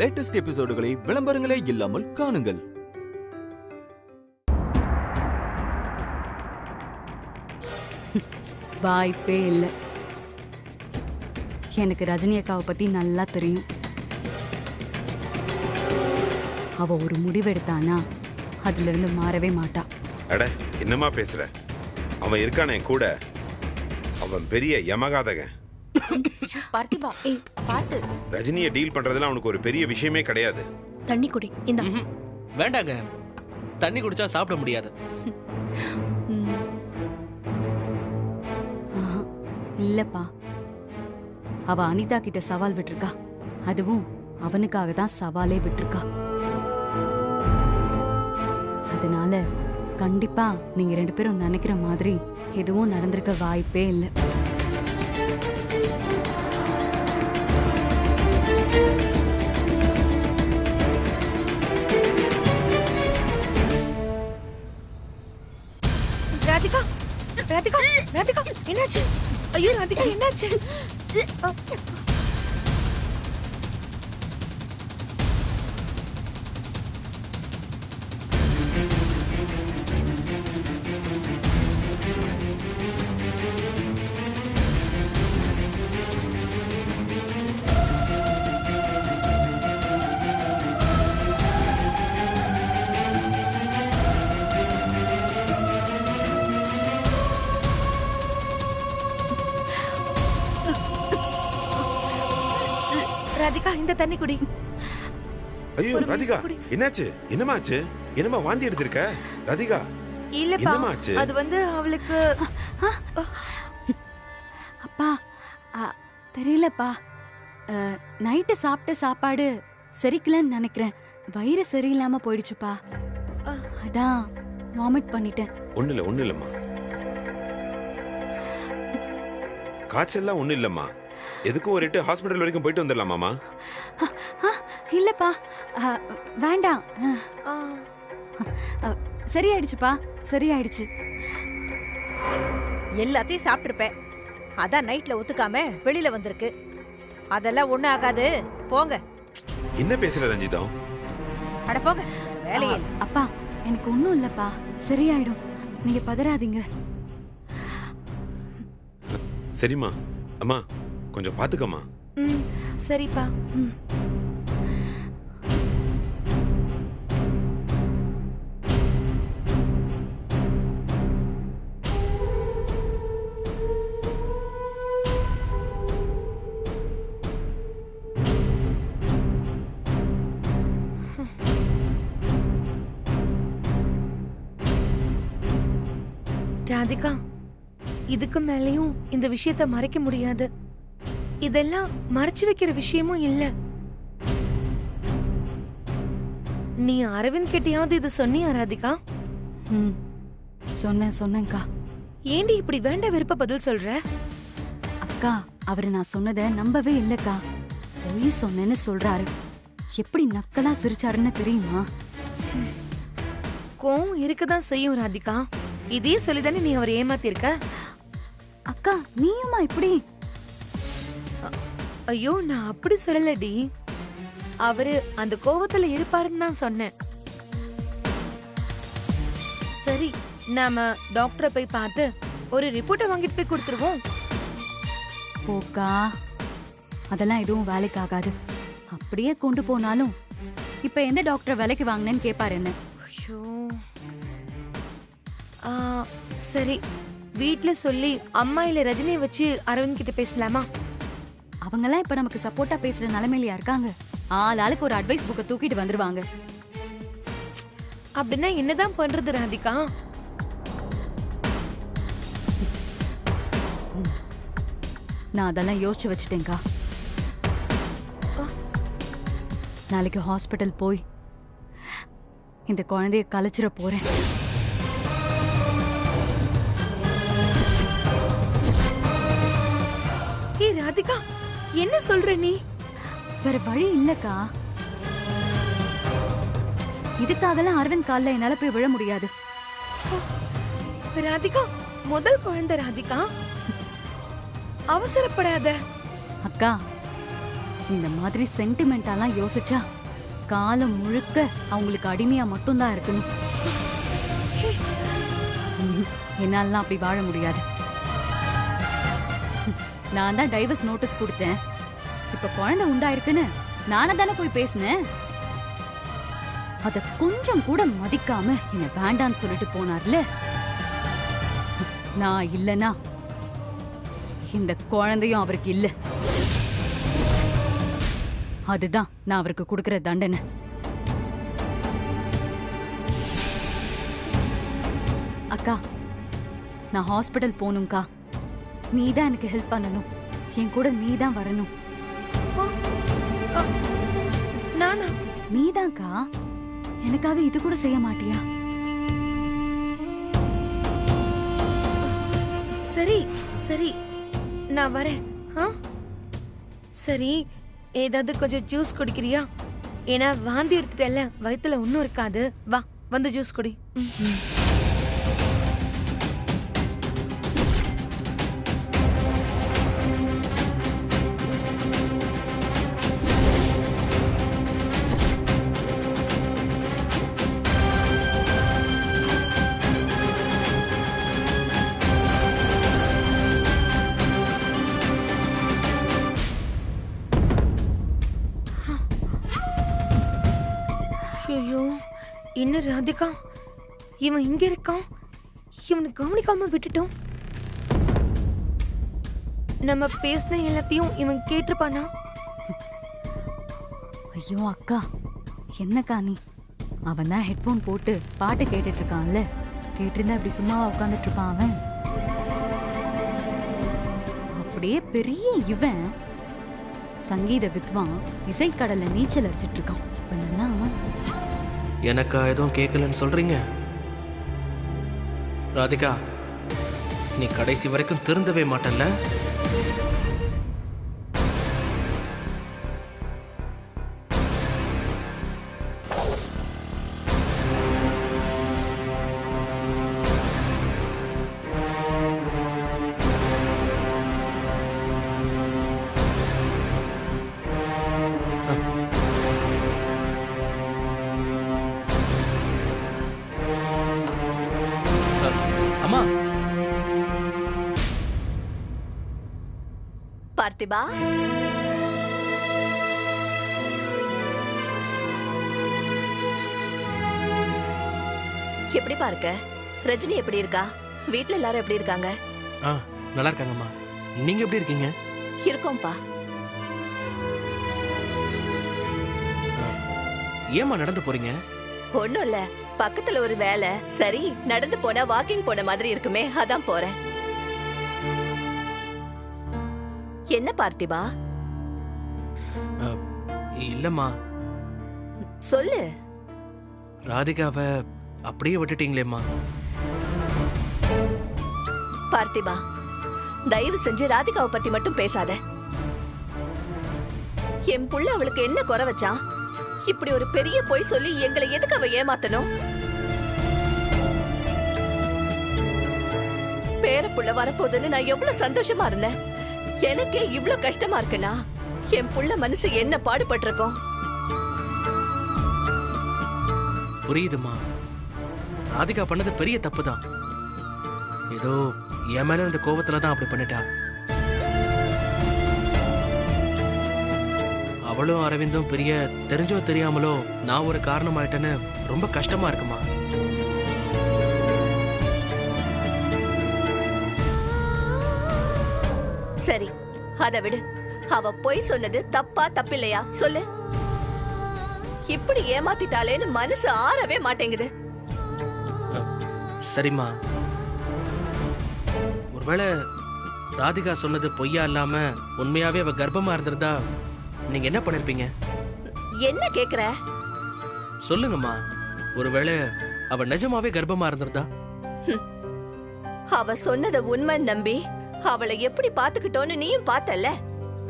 Latest எபிசோடுகளை விளம்பரங்களே இல்லாமல் காணுங்கள். வாய்ப்பே இல்லை. எனக்கு ரஜினி அக்காவை பத்தி நல்லா தெரியும். அவ ஒரு முடிவெடுத்தானா அதுல இருந்து மாறவே மாட்டா. அட என்னமா பேசுற? அவன் இருக்கானே கூட, அவன் பெரிய யமகாதகன். பார்த்திபா, பாத்து. ரஜினியை டீல் பண்றதுல அவனுக்கு ஒரு பெரிய விஷயமே கிடையாது. தண்ணி குடி. இந்த வேண்டாங்க, தண்ணி குடிச்சா சாப்பிட முடியாது. இல்லப்பா, அவ அனிதா கிட்ட சவால் விட்டுருக்கா. அதுவும் அவனுக்காக தான் சவாலே விட்டுருக்கா. அதனால கண்டிப்பா நீங்க 2 பேரும் நினைக்கிற மாதிரி எதுவும் நடந்திருக்க வாய்ப்பே இல்லை. ராதிகா, ராதிகா, ராதிகா, என்னாச்சு? ஐயோ ராதிகா, என்னாச்சு? ராதிகா, இந்த தண்ணி குடி. ஐயோ ராதிகா, என்னாச்சு? என்னமாச்சு? என்னமா வாந்தி எடுத்திருக்க? ராதிகா, இல்லப்பா, என்னமாச்சு? அது வந்து அவளுக்கு அப்பா தெரியலப்பா. நைட்டு சாப்பிட்ட சாப்பாடு செரிக்கலன்னு நினைக்கிறேன். வயிறு சரியில்லாம போயிடுச்சுப்பா. அதான் வாமிட் பண்ணிட்டேன். ஒண்ணு இல்லம்மா, காய்ச்சல்லாம் ஒண்ணு இல்லம்மா. எதுக்கும் ஒரு ஹாஸ்பிடல் வரைக்கும் போயிட்டு வந்துடலாமாமா? இல்லப்பா, வேண்டாம். சரியாயிடுச்சுப்பா, சரியாயிடுச்சு. எல்லாத்தையும் சாப்பிட்டுருப்பேன். அதான் நைட்ல ஒத்துக்காம வெளியில வந்திருக்கு. அதெல்லாம் ஒண்ணு ஆகாது, போங்க. என்ன பேசுற ரஞ்சிதம்? அட போங்க, வேலையே இல்ல. அப்பா, எனக்கு ஒண்ணும் இல்லப்பா, சரியாயிடும். நீங்க பதறாதீங்க. சரிம்மா. அம்மா கொஞ்சம் பாத்துக்கம்மா. சரிப்பா. ராதிகா, இதுக்கு மேலயும் இந்த விஷயத்தை மறைக்க முடியாது. இதெல்லாம் மறைச்சு வைக்கிற விஷயமும் இல்ல. நீ அரவிந்த் கிட்டயாவது இது சொன்னியா ராதிகா? சொன்னேன்க்கா. ஏண்டி இப்படி வேண்ட வெறுப்ப பதில் சொல்ற? அக்கா, அவரு நான் சொன்னதை நம்பவே இல்லக்கா. பொய் சொன்னேன்னு சொல்றாரு. எப்படி நக்கலா சிரிச்சாருன்னு தெரியுமா? கோவம் இருக்கதான் செய்யும் ராதிகா. இதே சொல்லிதானே நீ அவரை ஏமாத்திருக்க. அக்கா, நீயுமா இப்படி? ஐயோ, நான் அப்படி சொல்லலடி. அவரு அந்த கோவத்துல இருப்பாருன்னு நான் சொன்னேன். சரி, நாம டாக்டரை போய் பார்த்து ஒரு ரிப்போர்ட்டை வாங்கிட்டு போய் கொடுத்துருவோம். போக்கா, அதெல்லாம் எதுவும் வேலைக்கு ஆகாது. அப்படியே கொண்டு போனாலும் இப்ப எந்த டாக்டர் வேலைக்கு வாங்கினேன்னு கேட்பாரு என்ன? ஐயோ, சரி, வீட்ல சொல்லி அம்மா இல்ல ரஜினியை வச்சு அரவிந்த் கிட்ட பேசலாமா? அவங்கெல்லாம் இப்ப நமக்கு சப்போர்ட்டா பேசுற நிலைமையிலயா இருக்காங்க? ஆளுக்கு ஒரு அட்வைஸ் புக்கை தூக்கிட்டு வந்துருவாங்க. அப்படின்னா என்னதான் பண்றது ராதிகா? நான் அதெல்லாம் யோசிச்சு வச்சுட்டேன்க்கா. நாளைக்கு ஹாஸ்பிட்டல் போய் இந்த குழந்தைய கலைச்சிட போறேன். ராதிகா, என்ன சொல்ற நீ? வேற வழி இல்லக்கா. இதுக்காகலாம் அரவிந்த் கால்ல என்னால போய் விழ முடியாது. ராதிகா, முதல் குழந்தை ராதிகா, அவசரப்படாத. அக்கா, இந்த மாதிரி சென்டிமெண்டாலாம் யோசிச்சா காலம் முழுக்க அவங்களுக்கு அடிமையா மட்டும்தான் இருக்கணும். என்னாலலாம் அப்படி வாழ முடியாது. நான் தான் டைவர்ஸ் நோட்டீஸ் கொடுத்தேன். இப்ப குழந்தை உண்டாயிருக்குன்னு நானே தானே போய் பேசினேன். அத கொஞ்சம் கூட மதிக்காம என்ன வேண்டான்னு சொல்லிட்டு போனார்ல. நான் இல்லனா இந்த குழந்தையும் அவருக்கு இல்ல. அதுதான் நான் அவருக்கு கொடுக்கிற தண்டனை. அக்கா, நான் ஹாஸ்பிடல் போகணும்க்கா. நீ தான் எனக்கு ஹெல்ப் பண்ணணும். என் கூட நீ தான் வரணும். நானா? நீதான்க்கா. எனக்காக இது கூட செய்ய மாட்டியா? சரி சரி, நான் வரேன். சரி, ஏதாவது கொஞ்சம் ஜூஸ் குடிக்கிறியா? ஏன்னா வாந்தி எடுத்துட்டல, வயித்துல ஒன்னும் இருக்காது. வா, வந்து ஜூஸ் குடி. ஐயோ, என்ன ராதிகா, இவன் இங்க இருக்கான். இவனை கவனிக்காம விட்டுட்டோம். நம்ம பேசின எல்லாத்தையும் இவன் கேட்டிருப்பானா? ஐயோ அக்கா, என்னக்கா நீ? அவன் தான் ஹெட்போன் போட்டு பாட்டு கேட்டுட்டு இருக்கான்ல. கேட்டிருந்தா இப்படி சும்மாவா உட்காந்துட்டு இருப்பான் அவன்? அப்படியே பெரிய இவன் சங்கீத வித்வான் இசைக்கடல்ல நீச்சல் அடிச்சிட்டு இருக்கான். இவனெல்லாம் எனக்கா எதுவும் கேட்கலன்னு சொல்றீங்க? ராதிகா, நீ கடைசி வரைக்கும் திருந்தவே மாட்டல்ல? அம்மா, பார்த்திபா, எப்படி பாருக்க? ரஜினி எப்படி இருக்கா? வீட்ல எல்லாரும் எப்படி இருக்காங்க? நல்லா இருக்காங்கம்மா. நீங்க எப்படி இருக்கீங்க? இருக்கோம்பா. ஏம்மா நடந்து போறீங்க? ஒண்ணும் இல்ல, பக்கத்துல ஒரு வேலை. சரி, நடந்து போனா வாக்கிங் போன மாதிரி இருக்குமே, அதான் போறேன். என்ன பார்த்திபா? இல்லம்மா. சொல்லு. ராதிகாவை அப்படியே விட்டுட்டீங்களேம்மா? பார்த்திபா, தயவு செஞ்சு ராதிகாவை பத்தி மட்டும் பேசாத. என் புள்ள அவளுக்கு என்ன குறை வச்சான்? இப்படி ஒரு பெரிய பொய் சொல்லி எங்களை எதுக்கு அவ ஏமாத்தணும்? பேரப்புள்ள வரப்போதுன்னு நான் எவ்வளவு சந்தோஷமா இருந்தேன். எனக்கே இவ்வளவு கஷ்டமா இருக்குன்னா என் புள்ள மனசு என்ன பாடுபட்டிருக்கோம்? புரியுதுமா. ராதிகா பண்ணது பெரிய தப்பு தான். ஏதோ என் மேல இந்த கோபத்துல தான் அப்படி பண்ணிட்டா. அவளும் அரவிந்தும் பெரிய தெரிஞ்சோ தெரியாமலோ நான் ஒரு காரணமாயிட்டேன்னு ரொம்ப கஷ்டமா இருக்குமா. சரி, அத விடு. அவ பொய் சொன்னது தப்பா தப்பில்லையா சொல்லு. இப்படி ஏமாத்திட்டாலேன்னு மனசு ஆறவே மாட்டேங்குது. சரிம்மா, ஒருவேளை ராதிகா சொன்னது பொய்யா இல்லாம உண்மையாவே அவ கர்ப்பமா இருந்திருந்தா நீங்க என்ன பண்ணிருப்பீங்க? என்ன கேக்குற? சொல்லுங்கம்மா. ஒருவேளை அவ நிஜமாவே கர்ப்பமா இருந்திருந்தா? அவ சொன்னத உண்மை நம்பி அவளை எப்படி பாத்துக்கிட்டோன்னு நீயும் பார்த்தல்ல.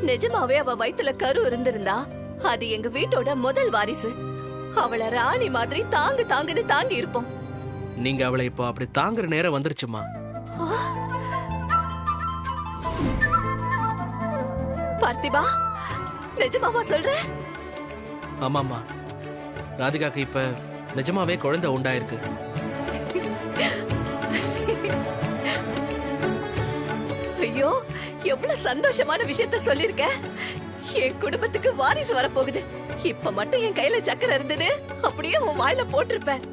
நிஜமாவே அவ வயித்துல கரு இருந்திருந்தா அது எங்க வீட்டோட முதல் வாரிசு. அவளை ராணி மாதிரி தாங்கு தாங்குன்னு தாங்கி இருப்போம். நீங்க அவளை இப்போ அப்படி தாங்குற நேரம் வந்துருச்சுமா. பார்த்திபா, நிஜமாவா சொல்ற? ஆமாம்மா, ராதிகாக்கு இப்ப நிஜமாவே குழந்தை உண்டாயிருக்கு. ஐயோ, எவ்வளவு சந்தோஷமான விஷயத்த சொல்லிருக்க. என் குடும்பத்துக்கு வாரிசு வரப்போகுது. இப்ப மட்டும் என் கையில சக்கரை இருந்தது, அப்படியே உன் வாயில போட்டிருப்பேன்.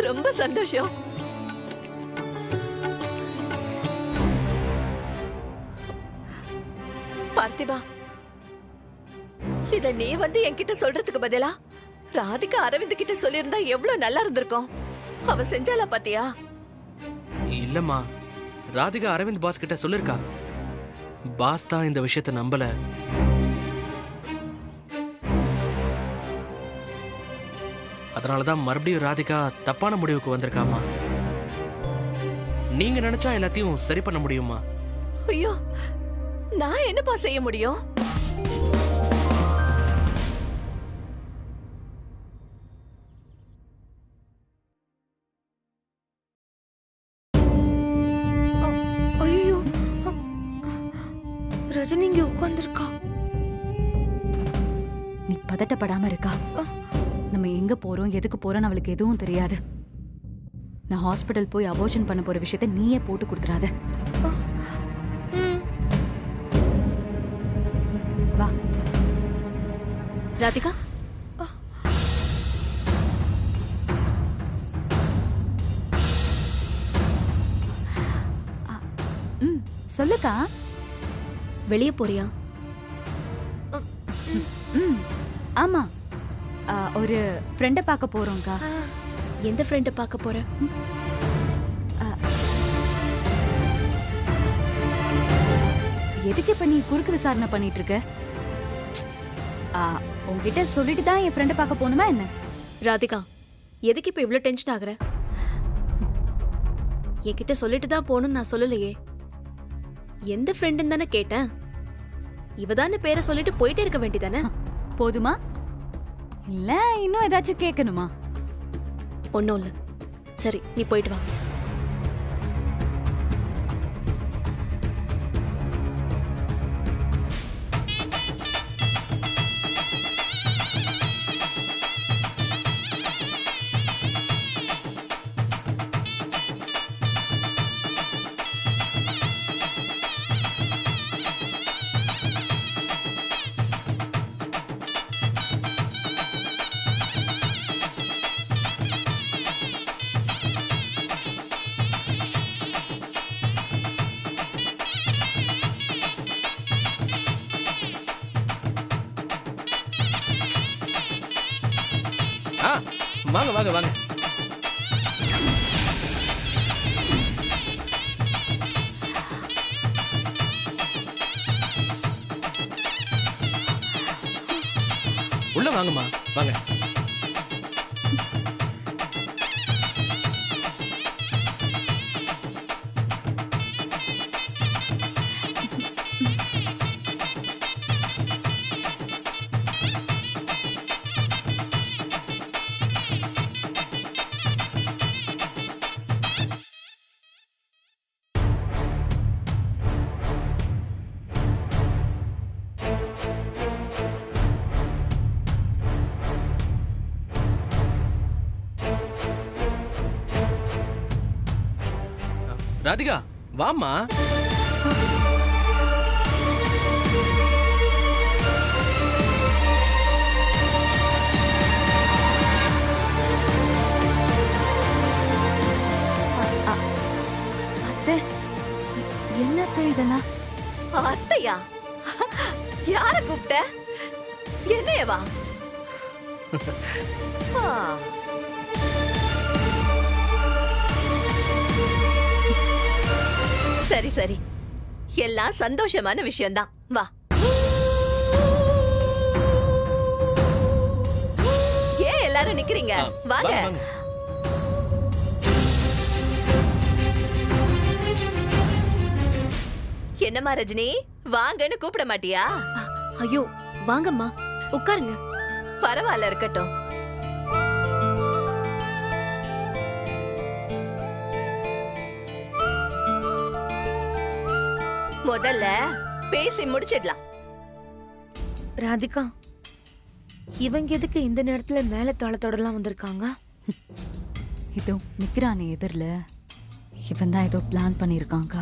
ரொம்ப சந்தோஷம். பார்த்திபா, இத நீ வந்து என்கிட்ட சொல்றதுக்கு பதிலா ராதிகா அரவிந்த் கிட்ட சொல்லியிருந்தா எவ்வளவு நல்லா இருந்திருக்கும். அவ செஞ்சாலா பாத்தியா? இல்லம்மா, ராதிகா அரவிந்த் பாஸ் கிட்ட சொல்லிருக்கா. பாஸ் தான் இந்த விஷயத்தை நம்பல. அதனாலதான் மறுபடியும் ராதிகா தப்பான முடிவுக்கு வந்திருக்காமா. நீங்க நினைச்சா எல்லாத்தையும் சரி பண்ண முடியுமா? ஐயோ, நான் என்னப்பா செய்ய முடியும்? ஐயோ, ரஜினி இங்க உட்கார்ந்திருக்கா. நீ பதட்டப்படாம இருக்கா. நம்ம எங்க போறோம் எதுக்கு போறோம்னு அவளுக்கு எதுவும் தெரியாது. நான் ஹாஸ்பிடல் போய் அபோர்ஷன் பண்ண போற விஷயத்த நீயே போட்டு கொடுத்துறாத. வா ராதிகா. சொல்லுக்கா. வெளியே போறியா? ஆமா, ஒரு ஃப்ரெண்ட பார்க்க போறோம்க்கா. எந்த ஃப்ரெண்ட பார்க்க போற? எதுக்கு இப்ப நீ குறுக்கு விசாரணை பண்ணிட்டு இருக்க? உன்கிட்ட சொல்லிட்டு தான் என் ஃப்ரெண்ட பார்க்க போகணுமா என்ன? ராதிகா, எதுக்கு இப்ப இவ்ளோ டென்ஷன் ஆகுற? என்கிட்ட சொல்லிட்டு தான் போகணும்னு நான் சொல்லலையே. எந்த ஃப்ரெண்டுன்னு தானே கேட்டேன். இவதான பேரை சொல்லிட்டு போயிட்டே இருக்க வேண்டியதானே? போதுமா இல்ல இன்னும் ஏதாச்சும் கேட்கணுமா? ஒன்னும் இல்ல. சரி, நீ போயிட்டு வா. வாங்க வாங்க வாங்க. உள்ள வாங்கம்மா, வாங்க. ராதிகா, வாம்மா. அத்தை, என்னத்தை இதெல்லாம்? அத்தையா? யார கூப்பிட்ட? என்னையவா? சரி சரி, எல்லாம் சந்தோஷமான விஷயம்தான். வா. ஏன் எல்லாரும் நிக்கிறீங்க? வாங்க. என்னம்மா ரஜினி, வாங்கன்னு கூப்பிட மாட்டியா? ஐயோ, வாங்கம்மா, உட்காருங்க. பரவாயில்ல, இருக்கட்டும். முதல்ல பேசி முடிச்சிடலாம். ராதிகா, இவங்க எதுக்கு இந்த நேரத்துல மேல தாளத்தோடலாம் வந்திருக்காங்க? இதோ நிக்கிறானே எதிரில, இவன் தான் ஏதோ பிளான் பண்ணிருக்காங்க.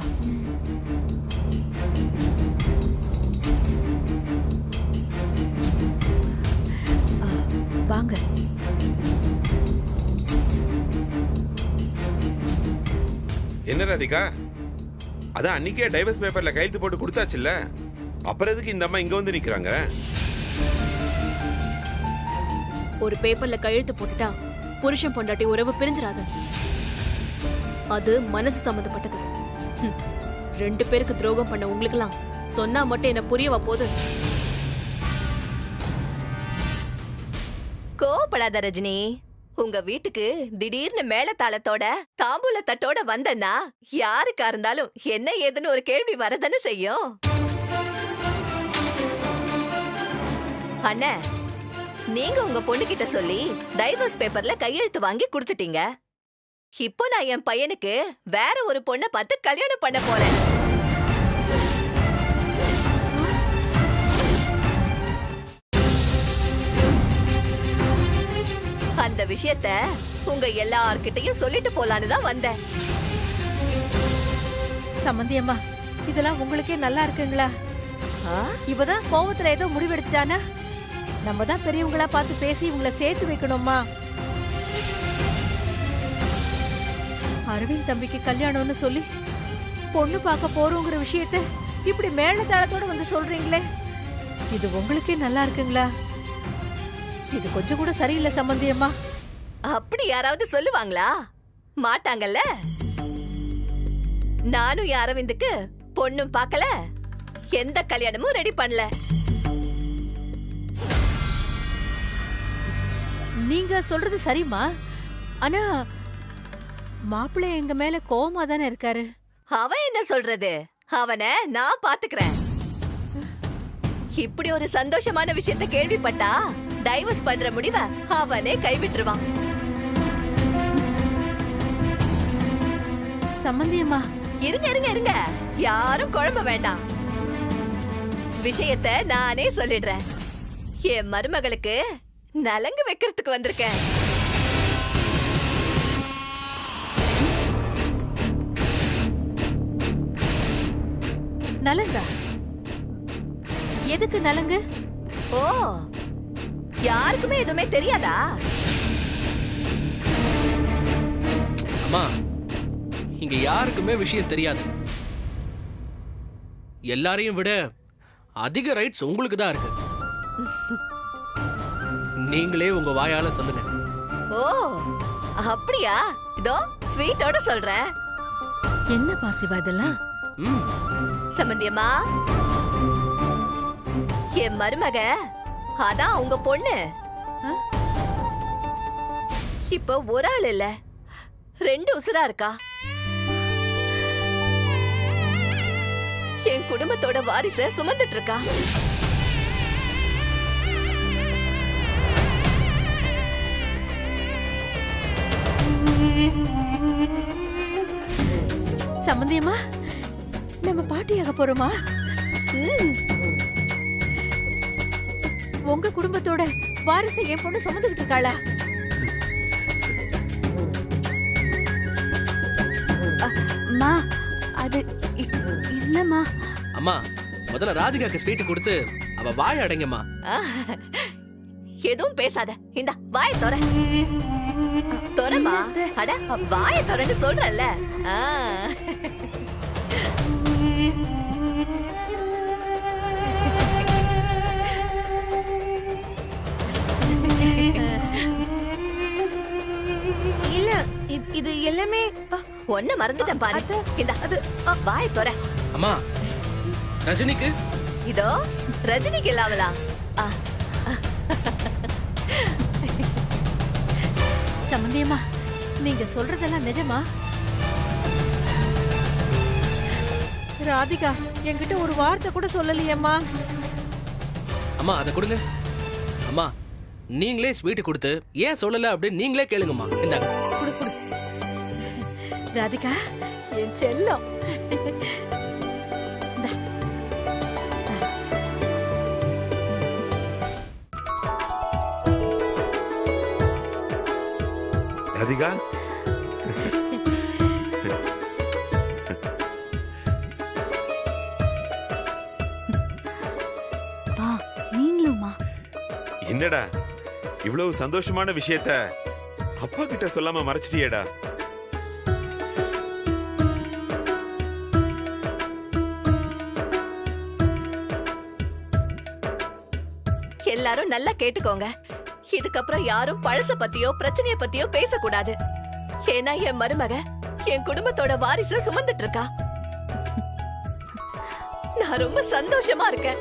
வாங்க. என்ன ராதிகா, அதான் அன்னைக்கே டைவர்ஸ் பேப்பர்ல கையெழுத்து போட்டு கொடுத்தாச்சுல்ல, அப்புறம் எதுக்கு இந்த அம்மா இங்க வந்து நிக்கிறாங்க? ஒரு பேப்பர்ல கையெழுத்து போட்டுட்டா புருஷன் பொண்டாட்டி உறவு பிரிஞ்சிராது. அது மனசு சம்பந்தப்பட்டது. ரெண்டு பேருக்கு துரோகம் பண்ண உங்களுக்கெல்லாம் சொன்னா மட்டும் என்ன புரியவா போது? கோபப்படாத ரஜினி. உங்க வீட்டுக்கு திடீர்னு மேளதாளத்தோட தாம்பூல தட்டோட வந்தன்னா யாருக்கா இருந்தாலும் என்ன ஏதுன்னு ஒரு கேள்வி வரதானே செய்யும். அண்ணே, நீங்க உங்க பொண்ணுகிட்ட சொல்லி டைவர்ஸ் பேப்பர்ல கையெழுத்து வாங்கி கொடுத்துட்டீங்க. இப்போ நான் என் பையனுக்கு வேற ஒரு பொண்ணை பார்த்து கல்யாணம் பண்ண போறேன். அந்த விஷயத்த உங்க எல்லார்கிட்டயும் சொல்லிட்டு போலான்னு தான் வந்தேன். சம்மந்தி அம்மா, இதெல்லாம் உங்களுக்கே நல்லா இருக்குங்களா? இவதான் கோவத்துல ஏதோ முடிவெடுத்துட்டானா? நம்ம தான் பெரியவங்களா பார்த்து பேசி இவங்கள சேர்த்து வைக்கணுமா? அரவிந்த் தம்பிக்கு கல்யாணம்னு சொல்லி பொண்ணு பார்க்க போறோங்கிற விஷயத்த இப்படி மேளதாளத்தோட வந்து சொல்றீங்களே, இது உங்களுக்கே நல்லா இருக்குங்களா? இது கொஞ்சம் கூட சரியில்லை சம்மந்தி அம்மா. அப்படி யாராவது சொல்லுவாங்களா? மாட்டாங்கல்ல. நானும் அரவிந்துக்கு பொண்ணும் பார்க்கல, எந்த கல்யாணமும் ரெடி பண்ணல. நீங்க சொல்றது சரிம்மா. ஆனா மாப்பிள்ளை எங்க மேல கோவமா தானே இருக்காரு. அவன் என்ன சொல்றது? அவனை நான் பாத்துக்கிறேன். இப்படி ஒரு சந்தோஷமான விஷயத்த கேள்விப்பட்டா டைவர்ஸ் பண்ற முடிவை அவனே கைவிட்டுருவான். சம்மந்தி அம்மா, இருங்க இருங்க இருங்க, யாரும் குழம்ப வேண்டாம். விஷயத்த நானே சொல்லிடுறேன். என் மருமகளுக்கு நலங்கு வைக்கிறதுக்கு வந்திருக்கேன். நலங்கா? எதுக்கு நலங்கு? ஓ, யாருக்குமே எதுவுமே தெரியாதா? அம்மா, இங்க யாருக்குமே விஷயம் தெரியாது. எல்லாரையும் விட அதிக ரைட்ஸ் உங்களுக்கு தான் இருக்கு. நீங்களே உங்க வாயால சொல்லுங்க. ஓ, அப்படியா? இதோ ஸ்வீட்டோட சொல்றேன். என்ன பார்த்திபா இதெல்லாம்? சம்பந்தியம்மா, என் மருமக அதான் உங்க பொண்ணு. இப்ப ஒரு ஆள் இல்ல, ரெண்டு உசுரா இருக்கா. என் குடும்பத்தோட வாரிச சுமந்துட்டு இருக்கா. சம்பந்தியம்மா, நம்ம பாட்டியாக போறோமா? உங்க குடும்பத்தோட வாரிசை என் பொண்ணு சுமந்துகிட்டு இருக்காளா? அம்மா, அது இல்லம்மா. அம்மா, முதல்ல ராதிகாக்கு ஸ்வீட் கொடுத்து அவ வாய அடங்கம்மா. எதுவும் பேசாத, இந்த வாய தொற. தொறமா? அட, வாய தொறன்னு சொல்றல்ல. இல்ல, இது எல்லாமே ஒன்ன மறந்துட்டேன் பாரு. இந்த அது வாய தொற. அம்மா, ரஜினிக்கு இதோ ரஜினிக்கு இல்லாமலா? சம்பந்தியம்மா, நீங்க சொல்றதெல்லாம் நிஜமா? ராதிகா என்கிட்ட ஒரு வார்த்தை கூட சொல்லலையேம்மா. அம்மா, அதை கொடுங்க. அம்மா, நீங்களே ஸ்வீட் கொடுத்து ஏன் சொல்லல அப்படின்னு நீங்களே கேளுங்கம்மா. இந்தாங்க. குடு குடு. ராதிகா, என் செல்லம். ராதிகா வா நீங்களுமா? என்னடா இவ்வளவு சந்தோஷமான விஷயத்த அப்பா கிட்ட சொல்லாம மறைச்சிட்டியேடா. எல்லாரும் நல்லா கேட்டுக்கோங்க. இதுக்கப்புறம் யாரும் பழச பத்தியோ பிரச்சனைய பத்தியோ பேசக்கூடாது. ஏன்னா என் மருமக என் குடும்பத்தோட வாரிசு சுமந்துட்டு இருக்கா. நான் ரொம்ப சந்தோஷமா இருக்கேன்.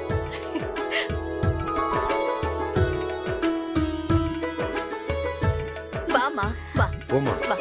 வாமா வா ஓமா வா.